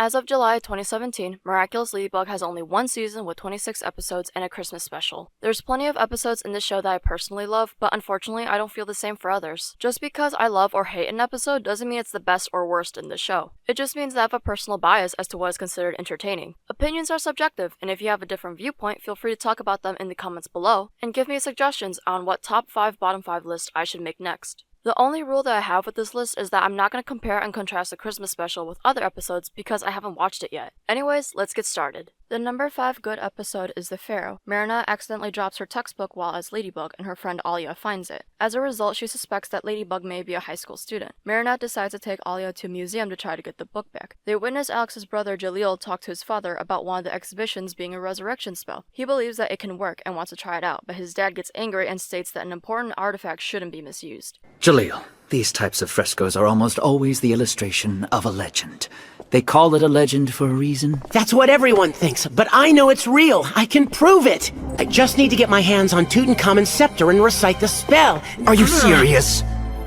As of July 2017, Miraculous Ladybug has only one season with 26 episodes and a Christmas special. There's plenty of episodes in this show that I personally love, but unfortunately I don't feel the same for others. Just because I love or hate an episode doesn't mean it's the best or worst in the show. It just means that I have a personal bias as to what is considered entertaining. Opinions are subjective, and if you have a different viewpoint, feel free to talk about them in the comments below, and give me suggestions on what top 5 bottom 5 list I should make next. The only rule that I have with this list is that I'm not going to compare and contrast the Christmas special with other episodes because I haven't watched it yet. Anyways, let's get started. The number 5 good episode is The Pharaoh. Marinette accidentally drops her textbook while as Ladybug and her friend Alia finds it. As a result, she suspects that Ladybug may be a high school student. Marinette decides to take Alia to a museum to try to get the book back. They witness Alex's brother Jalil talk to his father about one of the exhibitions being a resurrection spell. He believes that it can work and wants to try it out, but his dad gets angry and states that an important artifact shouldn't be misused. Jalil, these types of frescoes are almost always the illustration of a legend. They call it a legend for a reason. That's what everyone thinks, but I know it's real. I can prove it. I just need to get my hands on Tutankhamun's scepter and recite the spell. Are you serious?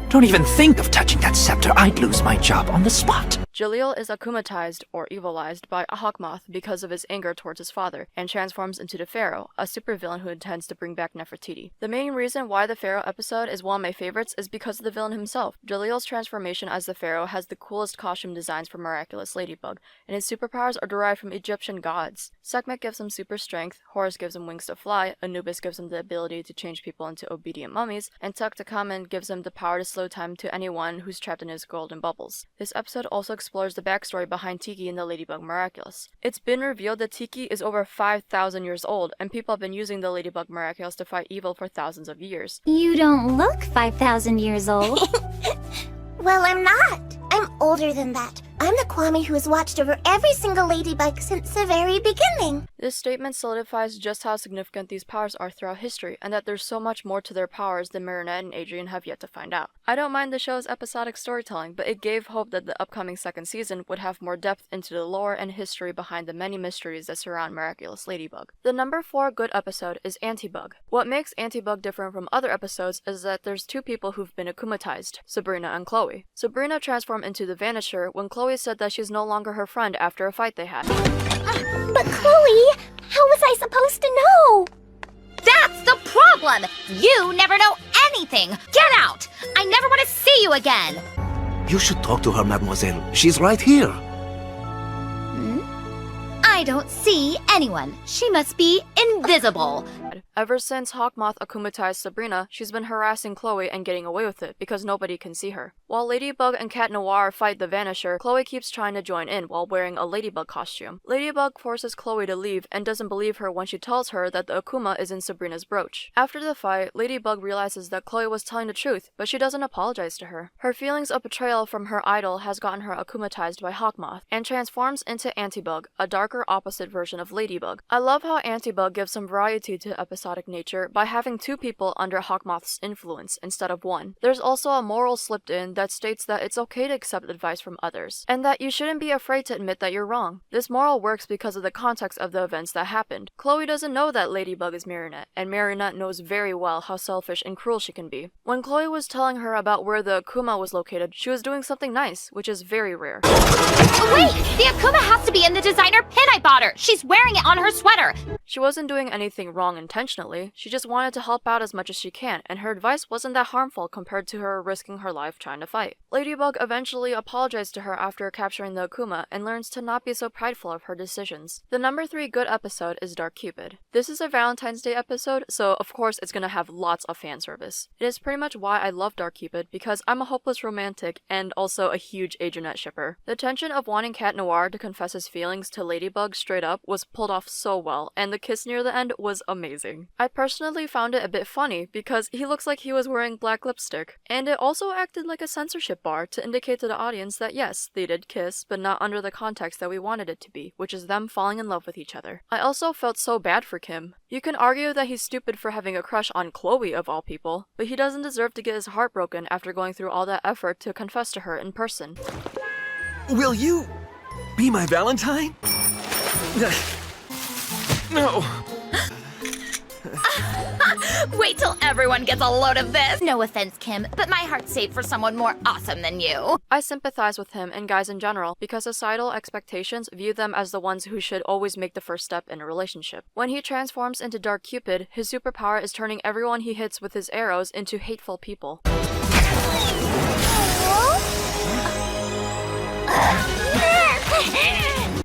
Don't even think of touching that scepter. I'd lose my job on the spot. Jalil is akumatized, or evilized, by Ahakmoth because of his anger towards his father, and transforms into the Pharaoh, a supervillain who intends to bring back Nefertiti. The main reason why the Pharaoh episode is one of my favorites is because of the villain himself. Jalil's transformation as the Pharaoh has the coolest costume designs for Miraculous Ladybug, and his superpowers are derived from Egyptian gods. Sekhmet gives him super strength, Horus gives him wings to fly, Anubis gives him the ability to change people into obedient mummies, and Tutankhamun gives him the power to slow time to anyone who's trapped in his golden bubbles. This episode also explores the backstory behind Tiki in the Ladybug Miraculous. It's been revealed that Tiki is over 5,000 years old, and people have been using the Ladybug Miraculous to fight evil for thousands of years. You don't look 5,000 years old. Well, I'm not. I'm older than that. I'm the Kwame who has watched over every single ladybug since the very beginning. This statement solidifies just how significant these powers are throughout history, and that there's so much more to their powers than Marinette and Adrien have yet to find out. I don't mind the show's episodic storytelling, but it gave hope that the upcoming second season would have more depth into the lore and history behind the many mysteries that surround Miraculous Ladybug. The number 4 good episode is Antibug. What makes Antibug different from other episodes is that there's 2 people who've been akumatized, Sabrina and Chloé. Sabrina transformed into the Vanisher when Chloé said that she's no longer her friend after a fight they had. But Chloe, how was I supposed to know? That's the problem! You never know anything! Get out! I never want to see you again! You should talk to her, mademoiselle. She's right here. I don't see anyone. She must be invisible. Ever since Hawkmoth akumatized Sabrina, she's been harassing Chloé and getting away with it because nobody can see her. While Ladybug and Cat Noir fight the Vanisher, Chloé keeps trying to join in while wearing a Ladybug costume. Ladybug forces Chloé to leave and doesn't believe her when she tells her that the Akuma is in Sabrina's brooch. After the fight, Ladybug realizes that Chloé was telling the truth, but she doesn't apologize to her. Her feelings of betrayal from her idol has gotten her akumatized by Hawkmoth, and transforms into Antibug, a darker opposite version of Ladybug. I love how Antibug gives some variety to episodic nature by having 2 people under Hawkmoth's influence instead of 1. There's also a moral slipped in that states that it's okay to accept advice from others, and that you shouldn't be afraid to admit that you're wrong. This moral works because of the context of the events that happened. Chloé doesn't know that Ladybug is Marinette, and Marinette knows very well how selfish and cruel she can be. When Chloé was telling her about where the Akuma was located, she was doing something nice, which is very rare. Wait! The Akuma has to be in the designer pin I bought her! She's wearing it on her sweater! She wasn't doing anything wrong intentionally, she just wanted to help out as much as she can, and her advice wasn't that harmful compared to her risking her life trying to fight. Ladybug eventually apologized to her after capturing the Akuma and learns to not be so prideful of her decisions. The number 3 good episode is Dark Cupid. This is a Valentine's Day episode, so of course it's gonna have lots of fan service. It is pretty much why I love Dark Cupid, because I'm a hopeless romantic and also a huge Adrienette shipper. The tension of wanting Cat Noir to confess his feelings to Ladybug straight up was pulled off so well, and the kiss near the end was amazing. I personally found it a bit funny because he looks like he was wearing black lipstick, and it also acted like a censorship bar to indicate to the audience that yes, they did kiss, but not under the context that we wanted it to be, which is them falling in love with each other. I also felt so bad for Kim. You can argue that he's stupid for having a crush on Chloé of all people, but he doesn't deserve to get his heart broken after going through all that effort to confess to her in person. Will you be my Valentine? No. Wait till everyone gets a load of this! No offense, Kim, but my heart's saved for someone more awesome than you. I sympathize with him and guys in general because societal expectations view them as the ones who should always make the first step in a relationship. When he transforms into Dark Cupid, his superpower is turning everyone he hits with his arrows into hateful people.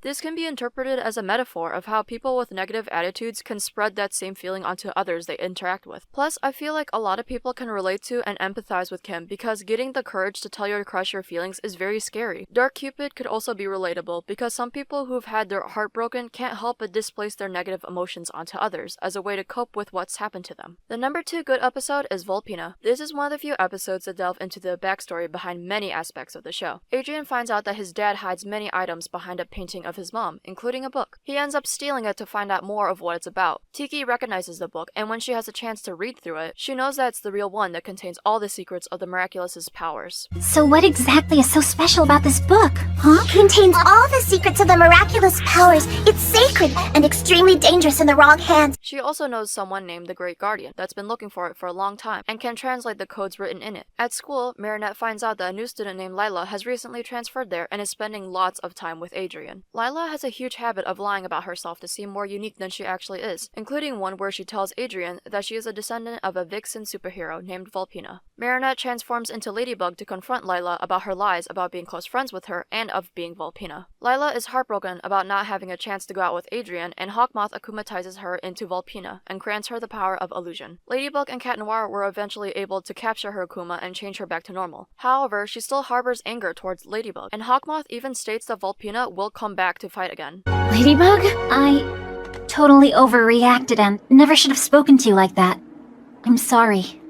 This can be interpreted as a metaphor of how people with negative attitudes can spread that same feeling onto others they interact with. Plus, I feel like a lot of people can relate to and empathize with Kim because getting the courage to tell your crush your feelings is very scary. Dark Cupid could also be relatable because some people who've had their heart broken can't help but displace their negative emotions onto others as a way to cope with what's happened to them. The number 2 good episode is Volpina. This is one of the few episodes that delve into the backstory behind many aspects of the show. Adrien finds out that his dad hides many items behind a painting of his mom, including a book. He ends up stealing it to find out more of what it's about. Tiki recognizes the book, and when she has a chance to read through it, she knows that it's the real one that contains all the secrets of the Miraculous's powers. So what exactly is so special about this book, huh? Contains all the secrets of the miraculous powers. It's sacred and extremely dangerous in the wrong hands. She also knows someone named the Great Guardian that's been looking for it for a long time and can translate the codes written in it. At school, Marinette finds out that a new student named Lila has recently transferred there and is spending lots of time with Adrien. Lila has a huge habit of lying about herself to seem more unique than she actually is, including one where she tells Adrien that she is a descendant of a vixen superhero named Volpina. Marinette transforms into Ladybug to confront Lila about her lies about being close friends with her and of being Volpina. Lila is heartbroken about not having a chance to go out with Adrien, and Hawkmoth akumatizes her into Volpina and grants her the power of illusion. Ladybug and Cat Noir were eventually able to capture her Akuma and change her back to normal. However, she still harbors anger towards Ladybug, and Hawkmoth even states that Volpina will come back to fight again. Ladybug? I totally overreacted and never should have spoken to you like that. I'm sorry.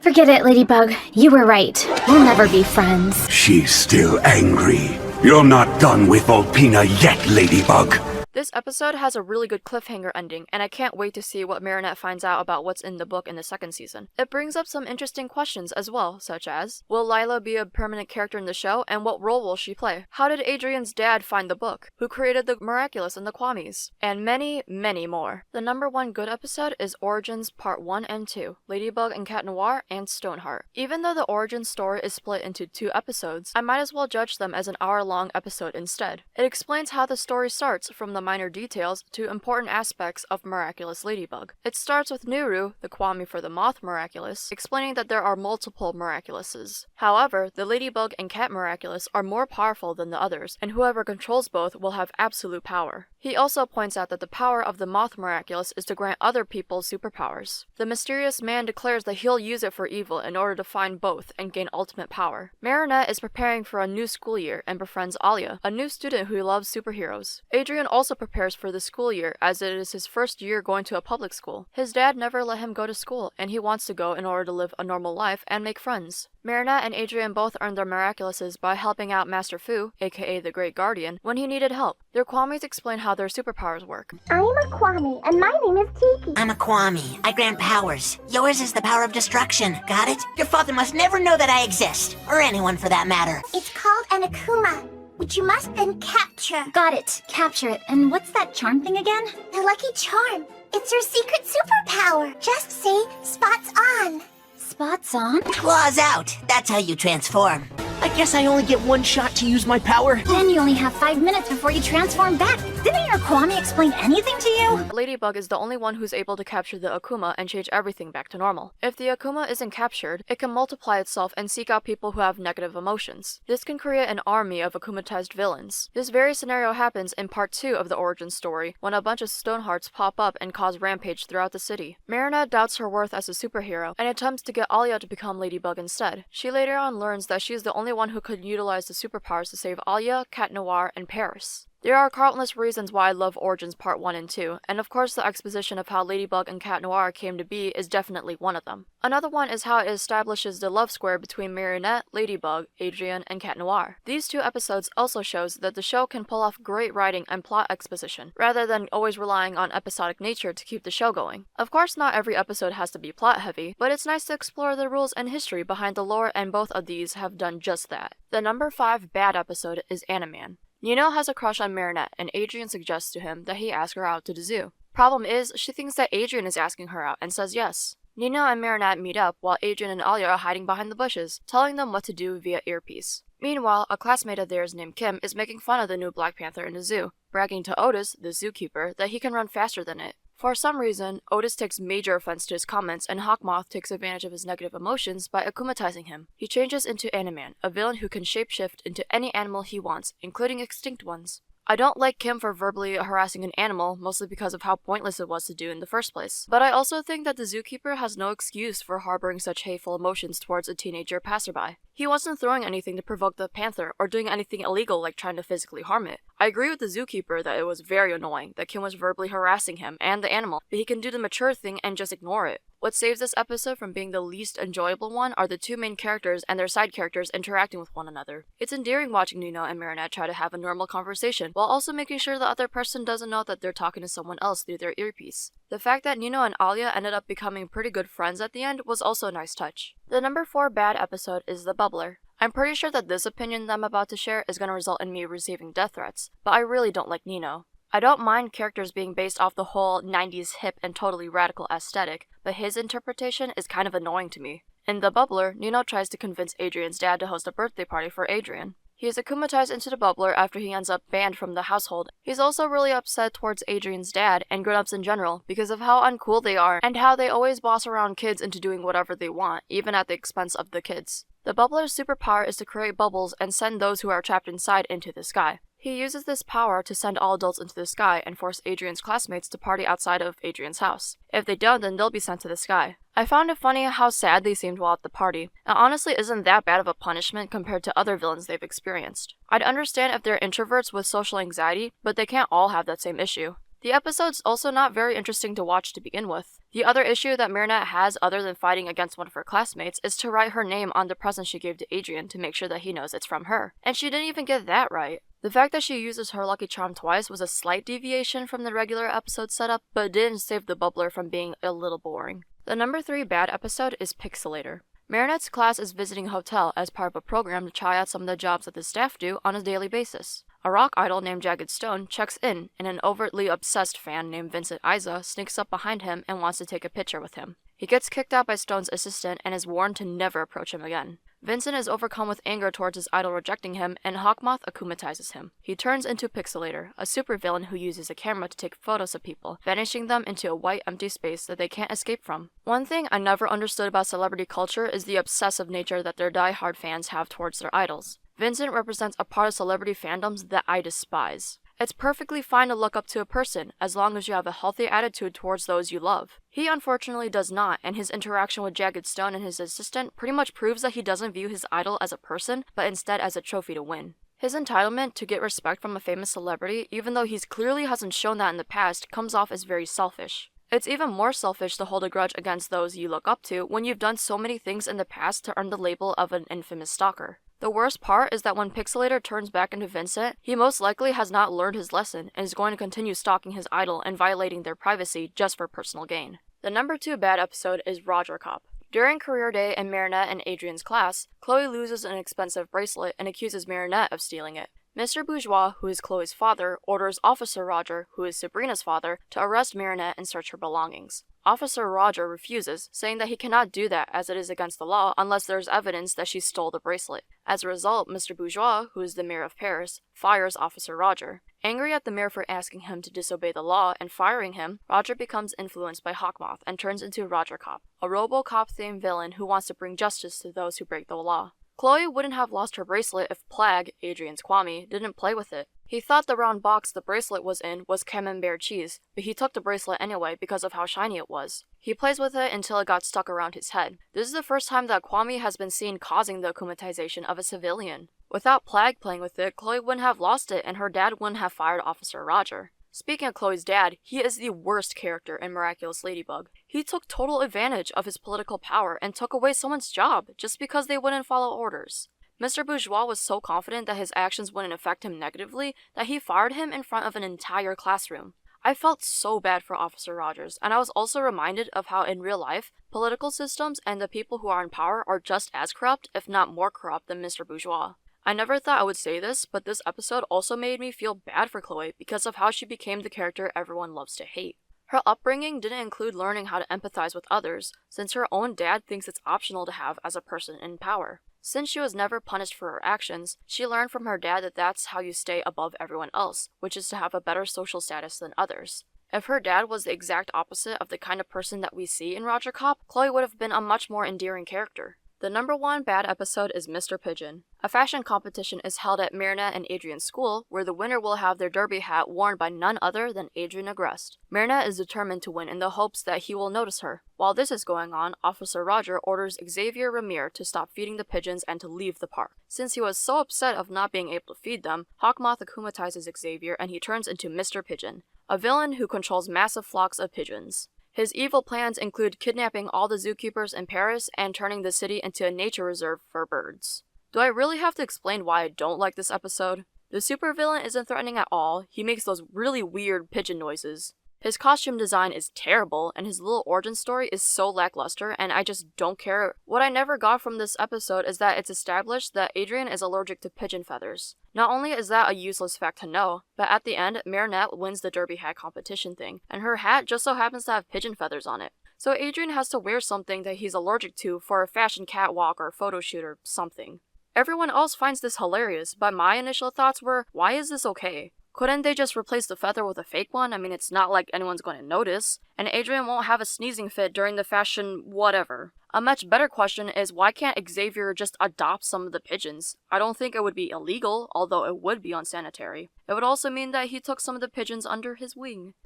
Forget it, Ladybug. You were right. We'll never be friends. She's still angry. You're not done with Volpina yet, Ladybug. This episode has a really good cliffhanger ending, and I can't wait to see what Marinette finds out about what's in the book in the second season. It brings up some interesting questions as well, such as, will Lila be a permanent character in the show, and what role will she play? How did Adrien's dad find the book? Who created the Miraculous and the Kwamis? And many, many more. The number 1 good episode is Origins Part 1 and 2, Ladybug and Cat Noir and Stoneheart. Even though the Origins story is split into 2 episodes, I might as well judge them as an hour-long episode instead. It explains how the story starts from the minor details to important aspects of Miraculous Ladybug. It starts with Nuru, the Kwami for the Moth Miraculous, explaining that there are multiple Miraculouses. However, the Ladybug and Cat Miraculous are more powerful than the others, and whoever controls both will have absolute power. He also points out that the power of the Moth Miraculous is to grant other people superpowers. The mysterious man declares that he'll use it for evil in order to find both and gain ultimate power. Marinette is preparing for a new school year and befriends Alia, a new student who loves superheroes. Adrien also prepares for the school year as it is his first year going to a public school. His dad never let him go to school, and he wants to go in order to live a normal life and make friends. Marinette and Adrien both earned their Miraculouses by helping out Master Fu, aka the Great Guardian, when he needed help. Their Kwamis explain how their superpowers work. I'm a Kwami, and my name is Tiki. I'm a Kwami. I grant powers. Yours is the power of destruction. Got it? Your father must never know that I exist. Or anyone for that matter. It's called an Akuma, which you must then capture. Got it. Capture it. And what's that charm thing again? The lucky charm. It's your secret superpower. Just say, spots on. Spots on? Claws out. That's how you transform. I guess I only get 1 shot to use my power. Then you only have 5 minutes before you transform back. Didn't your Kwami explain anything to you? Ladybug is the only one who's able to capture the Akuma and change everything back to normal. If the Akuma isn't captured, it can multiply itself and seek out people who have negative emotions. This can create an army of akumatized villains. This very scenario happens in part 2 of the origin story, when a bunch of Stonehearts pop up and cause rampage throughout the city. Marinette doubts her worth as a superhero and attempts to get Alia to become Ladybug instead. She later on learns that she is the only one who could utilize the superpowers to save Alia, Cat Noir, and Paris. There are countless reasons why I love Origins Part 1 and 2, and of course the exposition of how Ladybug and Cat Noir came to be is definitely one of them. Another one is how it establishes the love square between Marinette, Ladybug, Adrien, and Cat Noir. These 2 episodes also shows that the show can pull off great writing and plot exposition, rather than always relying on episodic nature to keep the show going. Of course not every episode has to be plot heavy, but it's nice to explore the rules and history behind the lore, and both of these have done just that. The number 5 bad episode is Anaman. Nino has a crush on Marinette, and Adrien suggests to him that he ask her out to the zoo. Problem is, she thinks that Adrien is asking her out and says yes. Nino and Marinette meet up while Adrien and Alia are hiding behind the bushes, telling them what to do via earpiece. Meanwhile, a classmate of theirs named Kim is making fun of the new Black Panther in the zoo, bragging to Otis, the zookeeper, that he can run faster than it. For some reason, Otis takes major offense to his comments, and Hawkmoth takes advantage of his negative emotions by akumatizing him. He changes into Animan, a villain who can shapeshift into any animal he wants, including extinct ones. I don't like Kim for verbally harassing an animal, mostly because of how pointless it was to do in the first place. But I also think that the zookeeper has no excuse for harboring such hateful emotions towards a teenager passerby. He wasn't throwing anything to provoke the panther, or doing anything illegal like trying to physically harm it. I agree with the zookeeper that it was very annoying that Kim was verbally harassing him and the animal, but he can do the mature thing and just ignore it. What saves this episode from being the least enjoyable one are the two main characters and their side characters interacting with one another. It's endearing watching Nino and Marinette try to have a normal conversation, while also making sure the other person doesn't know that they're talking to someone else through their earpiece. The fact that Nino and Alia ended up becoming pretty good friends at the end was also a nice touch. The number 4 bad episode is The Bubbler. I'm pretty sure that this opinion that I'm about to share is going to result in me receiving death threats, but I really don't like Nino. I don't mind characters being based off the whole 90s hip and totally radical aesthetic, but his interpretation is kind of annoying to me. In The Bubbler, Nino tries to convince Adrien's dad to host a birthday party for Adrien. He is akumatized into the bubbler after he ends up banned from the household. He's also really upset towards Adrien's dad and grown-ups in general because of how uncool they are and how they always boss around kids into doing whatever they want, even at the expense of the kids. The bubbler's superpower is to create bubbles and send those who are trapped inside into the sky. He uses this power to send all adults into the sky and force Adrien's classmates to party outside of Adrien's house. If they don't, then they'll be sent to the sky. I found it funny how sad they seemed while at the party. It honestly isn't that bad of a punishment compared to other villains they've experienced. I'd understand if they're introverts with social anxiety, but they can't all have that same issue. The episode's also not very interesting to watch to begin with. The other issue that Marinette has other than fighting against one of her classmates is to write her name on the present she gave to Adrien to make sure that he knows it's from her. And she didn't even get that right. The fact that she uses her lucky charm twice was a slight deviation from the regular episode setup, but it didn't save the bubbler from being a little boring. The number 3 bad episode is Pixelator. Marinette's class is visiting a hotel as part of a program to try out some of the jobs that the staff do on a daily basis. A rock idol named Jagged Stone checks in, and an overtly obsessed fan named Vincent sneaks up behind him and wants to take a picture with him. He gets kicked out by Stone's assistant and is warned to never approach him again. Vincent is overcome with anger towards his idol rejecting him, and Hawkmoth akumatizes him. He turns into Pixelator, a supervillain who uses a camera to take photos of people, vanishing them into a white empty space that they can't escape from. One thing I never understood about celebrity culture is the obsessive nature that their die-hard fans have towards their idols. Vincent represents a part of celebrity fandoms that I despise. It's perfectly fine to look up to a person, as long as you have a healthy attitude towards those you love. He unfortunately does not, and his interaction with Jagged Stone and his assistant pretty much proves that he doesn't view his idol as a person, but instead as a trophy to win. His entitlement to get respect from a famous celebrity, even though he clearly hasn't shown that in the past, comes off as very selfish. It's even more selfish to hold a grudge against those you look up to when you've done so many things in the past to earn the label of an infamous stalker. The worst part is that when Pixelator turns back into Vincent, he most likely has not learned his lesson and is going to continue stalking his idol and violating their privacy just for personal gain. The number 2 bad episode is Roger Cop. During career day in Marinette and Adrien's class, Chloé loses an expensive bracelet and accuses Marinette of stealing it. Mr. Bourgeois, who is Chloé's father, orders Officer Roger, who is Sabrina's father, to arrest Marinette and search her belongings. Officer Roger refuses, saying that he cannot do that as it is against the law unless there is evidence that she stole the bracelet. As a result, Mr. Bourgeois, who is the mayor of Paris, fires Officer Roger. Angry at the mayor for asking him to disobey the law and firing him, Roger becomes influenced by Hawkmoth and turns into Roger Cop, a RoboCop-themed villain who wants to bring justice to those who break the law. Chloé wouldn't have lost her bracelet if Plague, Adrien's Kwame, didn't play with it. He thought the round box the bracelet was in was camembert cheese, but he took the bracelet anyway because of how shiny it was. He plays with it until it got stuck around his head. This is the first time that Kwame has been seen causing the akumatization of a civilian. Without Plague playing with it, Chloé wouldn't have lost it and her dad wouldn't have fired Officer Roger. Speaking of Chloé's dad, he is the worst character in Miraculous Ladybug. He took total advantage of his political power and took away someone's job just because they wouldn't follow orders. Mr. Bourgeois was so confident that his actions wouldn't affect him negatively that he fired him in front of an entire classroom. I felt so bad for Officer Rogers, and I was also reminded of how in real life, political systems and the people who are in power are just as corrupt, if not more corrupt, than Mr. Bourgeois. I never thought I would say this, but this episode also made me feel bad for Chloé because of how she became the character everyone loves to hate. Her upbringing didn't include learning how to empathize with others, since her own dad thinks it's optional to have as a person in power. Since she was never punished for her actions, she learned from her dad that that's how you stay above everyone else, which is to have a better social status than others. If her dad was the exact opposite of the kind of person that we see in Roger Cop, Chloe would have been a much more endearing character. The number 1 bad episode is Mr. Pigeon. A fashion competition is held at Marinette and Adrien's school, where the winner will have their derby hat worn by none other than Adrien Agreste. Marinette is determined to win in the hopes that he will notice her. While this is going on, Officer Roger orders Xavier Ramirez to stop feeding the pigeons and to leave the park. Since he was so upset of not being able to feed them, Hawkmoth akumatizes Xavier and he turns into Mr. Pigeon, a villain who controls massive flocks of pigeons. His evil plans include kidnapping all the zookeepers in Paris and turning the city into a nature reserve for birds. Do I really have to explain why I don't like this episode? The supervillain isn't threatening at all. He makes those really weird pigeon noises. His costume design is terrible, and his little origin story is so lackluster, and I just don't care. What I never got from this episode is that it's established that Adrien is allergic to pigeon feathers. Not only is that a useless fact to know, but at the end, Marinette wins the derby hat competition thing, and her hat just so happens to have pigeon feathers on it. So Adrien has to wear something that he's allergic to for a fashion catwalk or photo shoot or something. Everyone else finds this hilarious, but my initial thoughts were, why is this okay? Couldn't they just replace the feather with a fake one? I mean, it's not like anyone's going to notice. And Adrien won't have a sneezing fit during the fashion whatever. A much better question is, why can't Xavier just adopt some of the pigeons? I don't think it would be illegal, although it would be unsanitary. It would also mean that he took some of the pigeons under his wing.